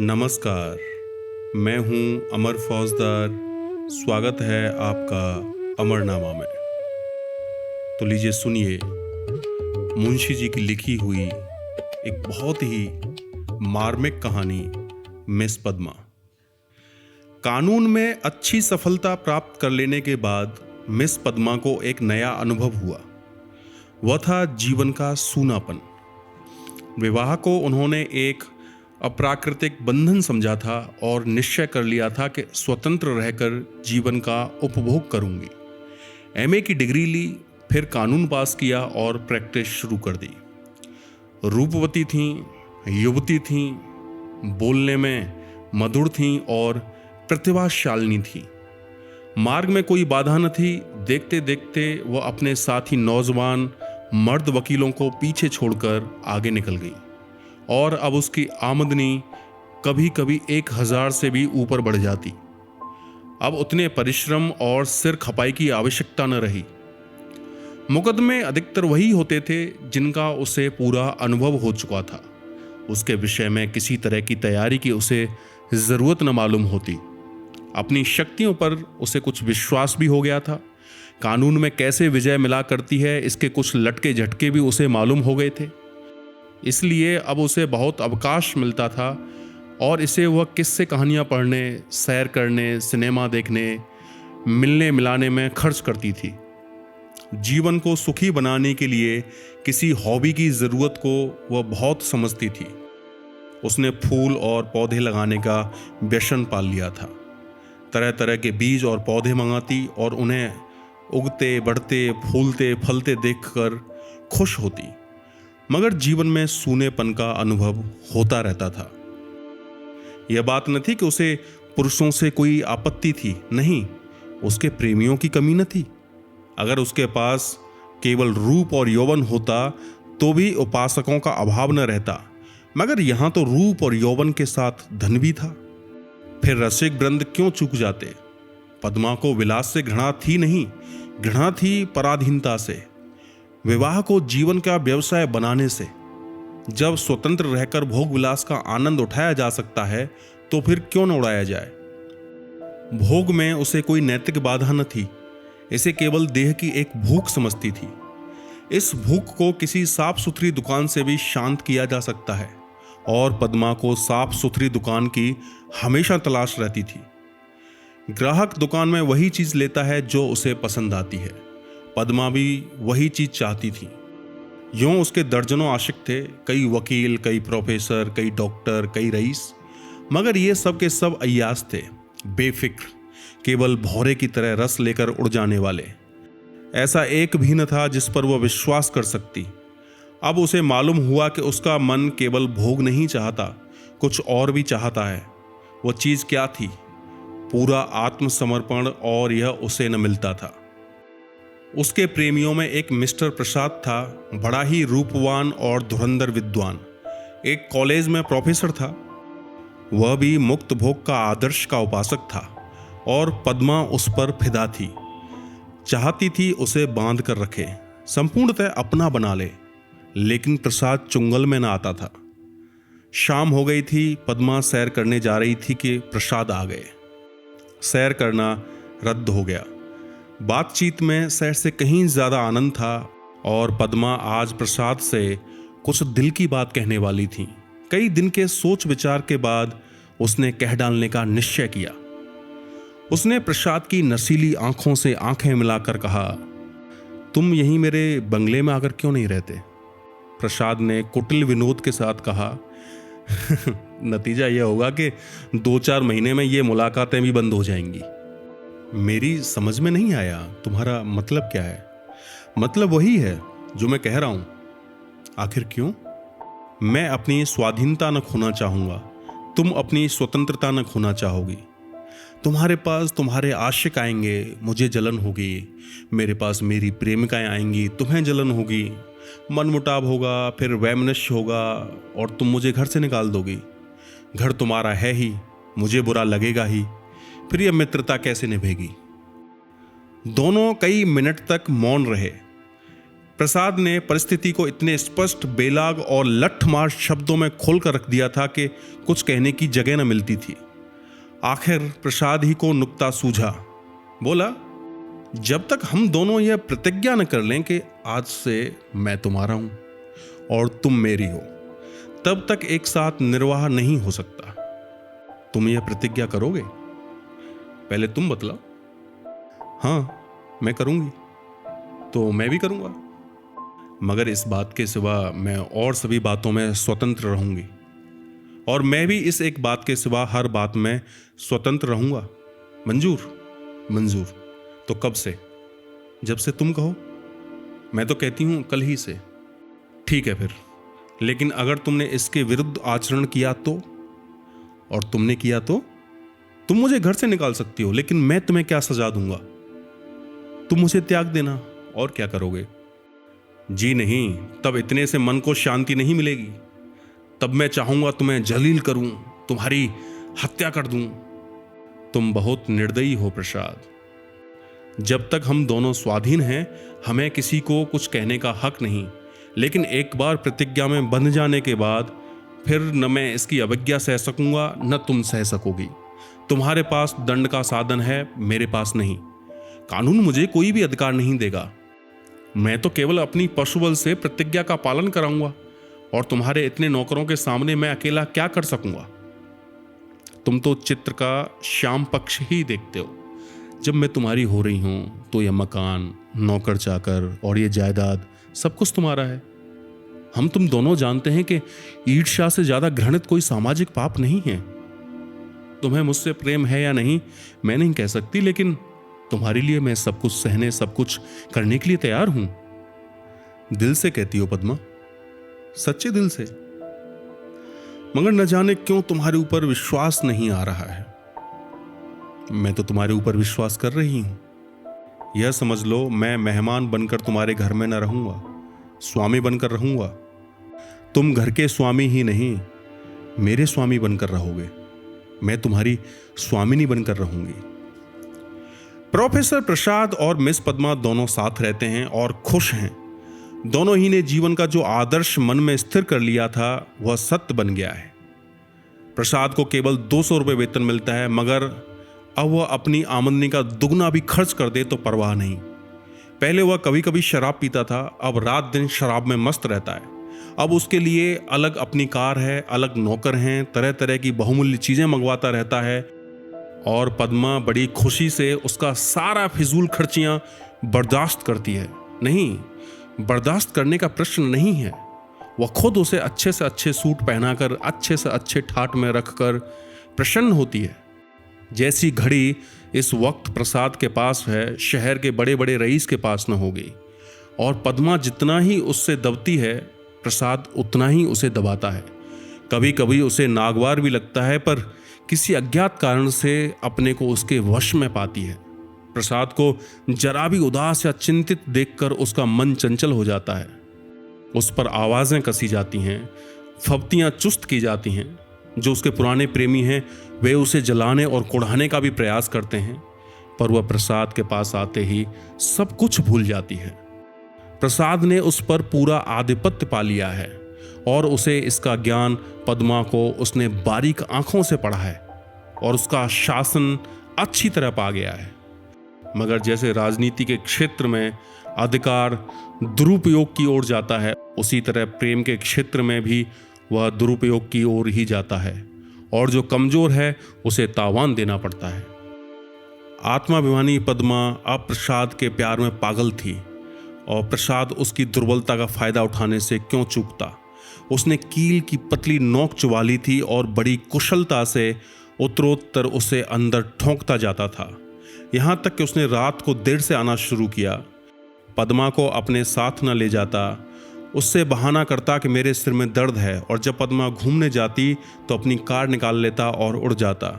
नमस्कार। मैं हूं अमर फौजदार। स्वागत है आपका अमरनामा में। तो लीजिए सुनिए मुंशी जी की लिखी हुई एक बहुत ही मार्मिक कहानी, मिस पद्मा। कानून में अच्छी सफलता प्राप्त कर लेने के बाद मिस पद्मा को एक नया अनुभव हुआ। वह था जीवन का सूनापन। विवाह को उन्होंने एक अप्राकृतिक बंधन समझा था और निश्चय कर लिया था कि स्वतंत्र रहकर जीवन का उपभोग करूंगी। एमए की डिग्री ली, फिर कानून पास किया और प्रैक्टिस शुरू कर दी। रूपवती थीं, युवती थीं, बोलने में मधुर थीं और प्रतिभाशालिनी थीं। मार्ग में कोई बाधा न थी। देखते देखते वह अपने साथी नौजवान मर्द वकीलों को पीछे छोड़कर आगे निकल गई और अब उसकी आमदनी कभी कभी 1000 से भी ऊपर बढ़ जाती। अब उतने परिश्रम और सिर खपाई की आवश्यकता न रही। मुकदमे अधिकतर वही होते थे जिनका उसे पूरा अनुभव हो चुका था। उसके विषय में किसी तरह की तैयारी की उसे जरूरत न मालूम होती। अपनी शक्तियों पर उसे कुछ विश्वास भी हो गया था। कानून में कैसे विजय मिला करती है इसके कुछ लटके झटके भी उसे मालूम हो गए थे। इसलिए अब उसे बहुत अवकाश मिलता था और इसे वह किस्से कहानियाँ पढ़ने, सैर करने, सिनेमा देखने, मिलने मिलाने में खर्च करती थी। जीवन को सुखी बनाने के लिए किसी हॉबी की ज़रूरत को वह बहुत समझती थी। उसने फूल और पौधे लगाने का व्यसन पाल लिया था। तरह तरह के बीज और पौधे मंगाती और उन्हें उगते, बढ़ते, फूलते, फलते देखकर खुश होती। मगर जीवन में सूनेपन का अनुभव होता रहता था। यह बात न थी कि उसे पुरुषों से कोई आपत्ति थी, नहीं, उसके प्रेमियों की कमी न थी। अगर उसके पास केवल रूप और यौवन होता तो भी उपासकों का अभाव न रहता। मगर यहां तो रूप और यौवन के साथ धन भी था। फिर रसिक वृंद क्यों चूक जाते। पद्मा को विलास से घृणा थी नहीं, घृणा थी पराधीनता से, विवाह को जीवन का व्यवसाय बनाने से। जब स्वतंत्र रहकर भोग विलास का आनंद उठाया जा सकता है तो फिर क्यों न उड़ाया जाए। भोग में उसे कोई नैतिक बाधा न थी। इसे केवल देह की एक भूख समझती थी। इस भूख को किसी साफ सुथरी दुकान से भी शांत किया जा सकता है और पद्मा को साफ सुथरी दुकान की हमेशा तलाश रहती थी। ग्राहक दुकान में वही चीज लेता है जो उसे पसंद आती है। पद्मा भी वही चीज चाहती थी। यूं उसके दर्जनों आशिक थे, कई वकील, कई प्रोफेसर, कई डॉक्टर, कई रईस। मगर ये सब के सब अय्यास थे, बेफिक्र, केवल भौरे की तरह रस लेकर उड़ जाने वाले। ऐसा एक भी न था जिस पर वह विश्वास कर सकती। अब उसे मालूम हुआ कि उसका मन केवल भोग नहीं चाहता, कुछ और भी चाहता है। वह चीज क्या थी? पूरा आत्मसमर्पण, और यह उसे न मिलता था। उसके प्रेमियों में एक मिस्टर प्रसाद था, बड़ा ही रूपवान और धुरंधर विद्वान। एक कॉलेज में प्रोफेसर था। वह भी मुक्त भोग का आदर्श का उपासक था और पद्मा उस पर फिदा थी। चाहती थी उसे बांध कर रखे, संपूर्णतः अपना बना ले। लेकिन प्रसाद चुंगल में न आता था। शाम हो गई थी। पद्मा सैर करने जा रही थी कि प्रसाद आ गए। सैर करना रद्द हो गया। बातचीत में सैर से कहीं ज्यादा आनंद था और पद्मा आज प्रसाद से कुछ दिल की बात कहने वाली थी। कई दिन के सोच विचार के बाद उसने कह डालने का निश्चय किया। उसने प्रसाद की नशीली आंखों से आंखें मिलाकर कहा, तुम यहीं मेरे बंगले में आकर क्यों नहीं रहते? प्रसाद ने कुटिल विनोद के साथ कहा, नतीजा यह होगा कि 2-4 महीने में ये मुलाकातें भी बंद हो जाएंगी। मेरी समझ में नहीं आया, तुम्हारा मतलब क्या है? मतलब वही है जो मैं कह रहा हूं। आखिर क्यों? मैं अपनी स्वाधीनता न खोना चाहूंगा, तुम अपनी स्वतंत्रता न खोना चाहोगी। तुम्हारे पास तुम्हारे आशिक आएंगे, मुझे जलन होगी। मेरे पास मेरी प्रेमिकाएं आएंगी, तुम्हें जलन होगी। मनमुटाव होगा, फिर वैमनस्य होगा और तुम मुझे घर से निकाल दोगी। घर तुम्हारा है ही, मुझे बुरा लगेगा ही। फिर यह मित्रता कैसे निभेगी? दोनों कई मिनट तक मौन रहे। प्रसाद ने परिस्थिति को इतने स्पष्ट, बेलाग और लठमार शब्दों में खोलकर रख दिया था कि कुछ कहने की जगह न मिलती थी। आखिर प्रसाद ही को नुक्ता सूझा। बोला, जब तक हम दोनों यह प्रतिज्ञा न कर लें कि आज से मैं तुम्हारा हूं और तुम मेरी हो, तब तक एक साथ निर्वाह नहीं हो सकता। तुम यह प्रतिज्ञा करोगे? पहले तुम बतलाओ। हाँ, मैं करूंगी। तो मैं भी करूंगा, मगर इस बात के सिवा मैं और सभी बातों में स्वतंत्र रहूंगी, और मैं भी इस एक बात के सिवा हर बात में स्वतंत्र रहूंगा। मंजूर? मंजूर। तो कब से? जब से तुम कहो। मैं तो कहती हूं कल ही से। ठीक है फिर, लेकिन अगर तुमने इसके विरुद्ध आचरण किया तो? और तुमने किया तो? तुम मुझे घर से निकाल सकती हो, लेकिन मैं तुम्हें क्या सजा दूंगा? तुम मुझे त्याग देना, और क्या करोगे? जी नहीं, तब इतने से मन को शांति नहीं मिलेगी। तब मैं चाहूंगा तुम्हें जलील करूं, तुम्हारी हत्या कर दूं। तुम बहुत निर्दयी हो प्रसाद। जब तक हम दोनों स्वाधीन हैं, हमें किसी को कुछ कहने का हक नहीं, लेकिन एक बार प्रतिज्ञा में बंध जाने के बाद फिर न मैं इसकी अवज्ञा सह सकूंगा, न तुम सह सकोगी। तुम्हारे पास दंड का साधन है, मेरे पास नहीं। कानून मुझे कोई भी अधिकार नहीं देगा। मैं तो केवल अपनी पशुबल से प्रतिज्ञा का पालन कराऊंगा, और तुम्हारे इतने नौकरों के सामने मैं अकेला क्या कर सकूंगा? तुम तो चित्र का श्याम पक्ष ही देखते हो। जब मैं तुम्हारी हो रही हूं तो यह मकान, नौकर चाकर और ये जायदाद सब कुछ तुम्हारा है। हम तुम दोनों जानते हैं कि ईर्ष्या से ज्यादा घृणित कोई सामाजिक पाप नहीं है। तुम्हें मुझसे प्रेम है या नहीं मैं नहीं कह सकती, लेकिन तुम्हारे लिए मैं सब कुछ सहने, सब कुछ करने के लिए तैयार हूं। दिल से कहती हो पद्मा, सच्चे दिल से। मगर न जाने क्यों तुम्हारे ऊपर विश्वास नहीं आ रहा है। मैं तो तुम्हारे ऊपर विश्वास कर रही हूं। यह समझ लो, मैं मेहमान बनकर तुम्हारे घर में न रहूंगा, स्वामी बनकर रहूंगा। तुम घर के स्वामी ही नहीं, मेरे स्वामी बनकर रहोगे। मैं तुम्हारी स्वामिनी बनकर रहूंगी। प्रोफेसर प्रसाद और मिस पद्मा दोनों साथ रहते हैं और खुश हैं। दोनों ही ने जीवन का जो आदर्श मन में स्थिर कर लिया था वह सत्य बन गया है। प्रसाद को केवल 200 रुपये वेतन मिलता है, मगर अब वह अपनी आमदनी का दुगना भी खर्च कर दे तो परवाह नहीं। पहले वह कभी कभी शराब पीता था, अब रात दिन शराब में मस्त रहता है। अब उसके लिए अलग अपनी कार है, अलग नौकर हैं, तरह तरह की बहुमूल्य चीजें मंगवाता रहता है, और पद्मा बड़ी खुशी से उसका सारा फिजूल खर्चियां बर्दाश्त करती है। नहीं, बर्दाश्त करने का प्रश्न नहीं है। वह खुद उसे अच्छे से अच्छे सूट पहनाकर, अच्छे से अच्छे ठाट में रखकर प्रसन्न होती है। जैसी घड़ी इस वक्त प्रसाद के पास है, शहर के बड़े बड़े रईस के पास न होगी। और पद्मा जितना ही उससे दबती है, प्रसाद उतना ही उसे दबाता है। कभी कभी उसे नागवार भी लगता है, पर किसी अज्ञात कारण से अपने को उसके वश में पाती है। प्रसाद को जरा भी उदास या चिंतित देखकर उसका मन चंचल हो जाता है। उस पर आवाजें कसी जाती हैं, फब्तियां चुस्त की जाती हैं। जो उसके पुराने प्रेमी हैं वे उसे जलाने और कुढ़ाने का भी प्रयास करते हैं, पर वह प्रसाद के पास आते ही सब कुछ भूल जाती है। प्रसाद ने उस पर पूरा आधिपत्य पा लिया है, और उसे इसका ज्ञान पद्मा को उसने बारीक आंखों से पढ़ा है, और उसका शासन अच्छी तरह पा गया है। मगर जैसे राजनीति के क्षेत्र में अधिकार दुरुपयोग की ओर जाता है, उसी तरह प्रेम के क्षेत्र में भी वह दुरुपयोग की ओर ही जाता है, और जो कमजोर है उसे तावान देना पड़ता है। आत्माभिमानी पद्मा अब प्रसाद के प्यार में पागल थी, और प्रसाद उसकी दुर्बलता का फायदा उठाने से क्यों चूकता। उसने कील की पतली नोक चुवा ली थी और बड़ी कुशलता से उत्तरोत्तर उसे अंदर ठोंकता जाता था। यहां तक कि उसने रात को देर से आना शुरू किया। पद्मा को अपने साथ न ले जाता, उससे बहाना करता कि मेरे सिर में दर्द है, और जब पद्मा घूमने जाती तो अपनी कार निकाल लेता और उड़ जाता।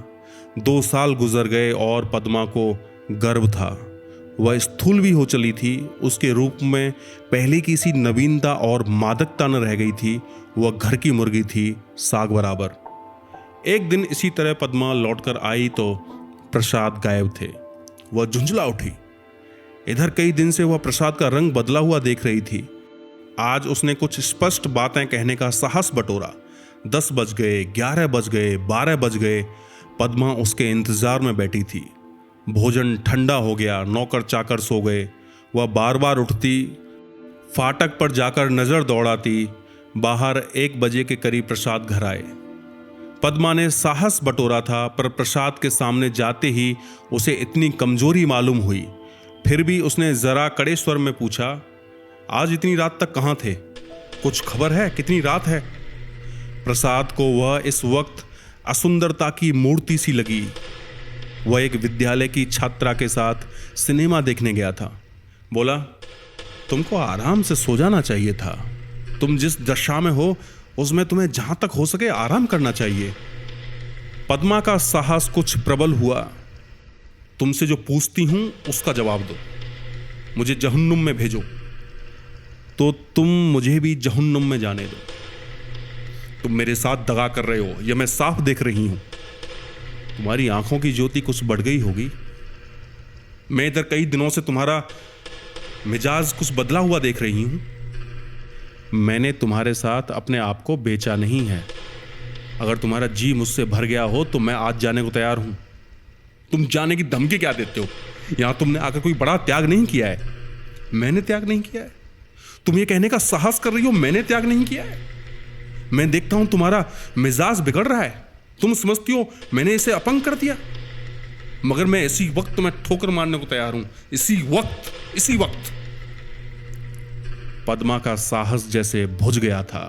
2 साल गुजर गए और पद्मा को गर्व था। वह स्थूल भी हो चली थी। उसके रूप में पहले की सी नवीनता और मादकता न रह गई थी। वह घर की मुर्गी थी, साग बराबर। एक दिन इसी तरह पद्मा लौटकर आई तो प्रसाद गायब थे। वह झुंझला उठी। इधर कई दिन से वह प्रसाद का रंग बदला हुआ देख रही थी। आज उसने कुछ स्पष्ट बातें कहने का साहस बटोरा। 10 बज गए, 11 बज गए, 12 बज गए। पद्मा उसके इंतजार में बैठी थी। भोजन ठंडा हो गया, नौकर चाकर सो गए। वह बार बार उठती, फाटक पर जाकर नजर दौड़ाती। बाहर 1 बजे के करीब प्रसाद घर आए। पद्मा ने साहस बटोरा था, पर प्रसाद के सामने जाते ही उसे इतनी कमजोरी मालूम हुई। फिर भी उसने जरा कड़े स्वर में पूछा, आज इतनी रात तक कहाँ थे? कुछ खबर है कितनी रात है? प्रसाद को वह इस वक्त असुंदरता की मूर्ति सी लगी। वह एक विद्यालय की छात्रा के साथ सिनेमा देखने गया था। बोला, तुमको आराम से सो जाना चाहिए था। तुम जिस दशा में हो उसमें तुम्हें जहां तक हो सके आराम करना चाहिए। पद्मा का साहस कुछ प्रबल हुआ। तुमसे जो पूछती हूं उसका जवाब दो। मुझे जहन्नुम में भेजो तो तुम मुझे भी जहन्नुम में जाने दो। तुम मेरे साथ दगा कर रहे हो, यह मैं साफ देख रही हूं। तुम्हारी आंखों की ज्योति कुछ बढ़ गई होगी। मैं इधर कई दिनों से तुम्हारा मिजाज कुछ बदला हुआ देख रही हूं। मैंने तुम्हारे साथ अपने आप को बेचा नहीं है। अगर तुम्हारा जी मुझसे भर गया हो तो मैं आज जाने को तैयार हूं। तुम जाने की धमकी क्या देते हो? यहां तुमने आकर कोई बड़ा त्याग नहीं किया है। मैंने त्याग नहीं किया है। तुम ये कहने का साहस कर रही हो मैंने त्याग नहीं किया है। मैं देखता हूं तुम्हारा मिजाज बिगड़ रहा है। तुम समझती हो मैंने इसे अपंग कर दिया, मगर मैं इसी वक्त मैं ठोकर मारने को तैयार हूं। इसी वक्त। पद्मा का साहस जैसे बुझ गया था।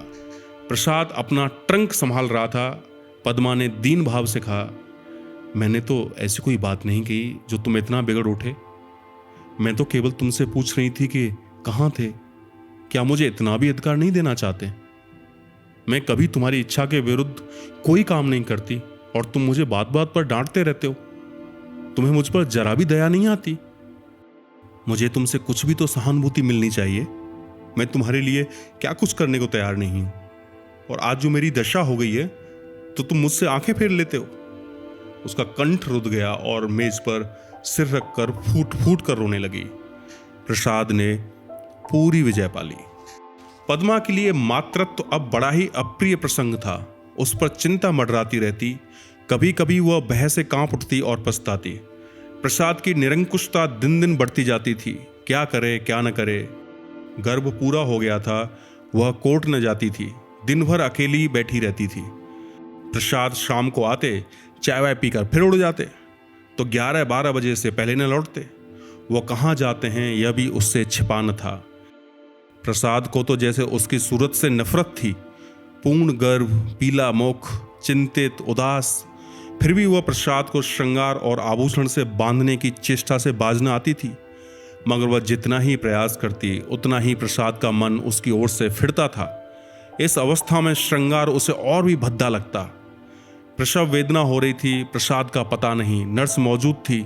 प्रसाद अपना ट्रंक संभाल रहा था। पद्मा ने दीन भाव से कहा, मैंने तो ऐसी कोई बात नहीं कही जो तुम इतना बिगड़ उठे। मैं तो केवल तुमसे पूछ रही थी कि कहाँ थे। क्या मुझे इतना भी अधिकार नहीं देना चाहते? मैं कभी तुम्हारी इच्छा के विरुद्ध कोई काम नहीं करती और तुम मुझे बात बात पर डांटते रहते हो। तुम्हें मुझ पर जरा भी दया नहीं आती। मुझे तुमसे कुछ भी तो सहानुभूति मिलनी चाहिए। मैं तुम्हारे लिए क्या कुछ करने को तैयार नहीं हूं, और आज जो मेरी दशा हो गई है तो तुम मुझसे आंखें फेर लेते हो। उसका कंठ रुध गया और मेज पर सिर रखकर फूट फूट कर रोने लगी। प्रसाद ने पूरी विजय पाली। पद्मा के लिए मातृत्व अब बड़ा ही अप्रिय प्रसंग था। उस पर चिंता मंडराती रहती। कभी कभी वह भय से कांप उठती और पछताती। प्रसाद की निरंकुशता दिन दिन बढ़ती जाती थी। क्या करे क्या न करे। गर्भ पूरा हो गया था। वह कोर्ट न जाती थी। दिन भर अकेली बैठी रहती थी। प्रसाद शाम को आते, चाय वाय पीकर फिर उड़ जाते, तो 11-12 बजे से पहले न लौटते। वो कहाँ जाते हैं यह भी उससे छिपा न था। प्रसाद को तो जैसे उसकी सूरत से नफरत थी। पूर्ण गर्भ, पीला मुख, चिंतित, उदास, फिर भी वह प्रसाद को श्रृंगार और आभूषण से बांधने की चेष्टा से बाज न आती थी। मगर वह जितना ही प्रयास करती उतना ही प्रसाद का मन उसकी ओर से फिरता था। इस अवस्था में श्रृंगार उसे और भी भद्दा लगता। प्रसव वेदना हो रही थी, प्रसाद का पता नहीं। नर्स मौजूद थी,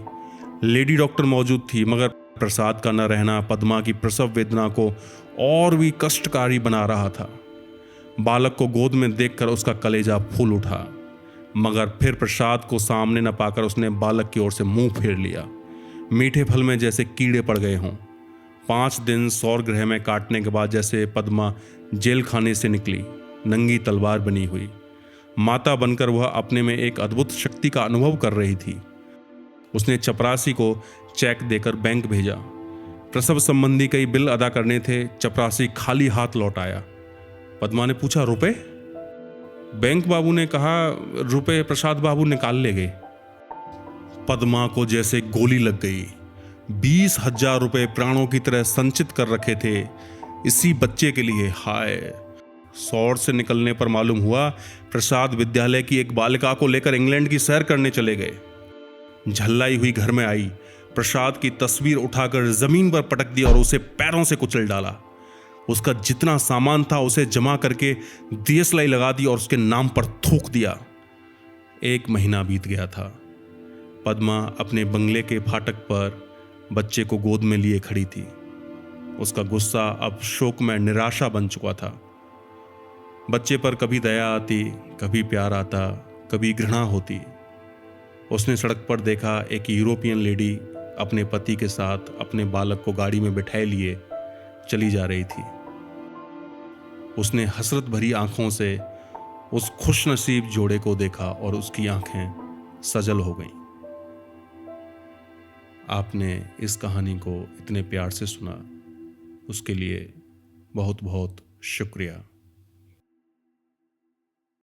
लेडी डॉक्टर मौजूद थी, मगर प्रसाद का न रहना पद्मा की प्रसव वेदना को और भी कष्टकारी बना रहा था। बालक को गोद में देखकर उसका कलेजा फूल उठा, मगर फिर प्रसाद को सामने न पाकर उसने बालक की ओर से मुंह फेर लिया। मीठे फल में जैसे कीड़े पड़ गए हों। 5 दिन सौर गृह में काटने के बाद जैसे पद्मा जेल खाने से निकली, नंगी तलवार बनी हुई। माता बनकर वह अपने में एक अद्भुत शक्ति का अनुभव कर रही थी। उसने चपरासी को चेक देकर बैंक भेजा। प्रसव संबंधी कई बिल अदा करने थे। चपरासी खाली हाथ लौट आया। पद्मा ने पूछा, रुपए? बैंक बाबू ने कहा, रुपए प्रसाद बाबू निकाल ले गए। पद्मा को जैसे गोली लग गई। 20,000 रुपए प्राणों की तरह संचित कर रखे थे इसी बच्चे के लिए। हाय! सौर से निकलने पर मालूम हुआ प्रसाद विद्यालय की एक बालिका को लेकर इंग्लैंड की सैर करने चले गए। झल्लाई हुई घर में आई, प्रसाद की तस्वीर उठाकर जमीन पर पटक दी और उसे पैरों से कुचल डाला। उसका जितना सामान था उसे जमा करके दियसलाई लगा दी और उसके नाम पर थूक दिया। 1 महीना बीत गया था। पद्मा अपने बंगले के फाटक पर बच्चे को गोद में लिए खड़ी थी। उसका गुस्सा अब शोक में निराशा बन चुका था। बच्चे पर कभी दया आती, कभी प्यार आता, कभी घृणा होती। उसने सड़क पर देखा एक यूरोपियन लेडी अपने पति के साथ अपने बालक को गाड़ी में बिठाए लिए चली जा रही थी। उसने हसरत भरी आंखों से उस खुशनसीब जोड़े को देखा और उसकी आंखें सजल हो गईं। आपने इस कहानी को इतने प्यार से सुना, उसके लिए बहुत बहुत शुक्रिया।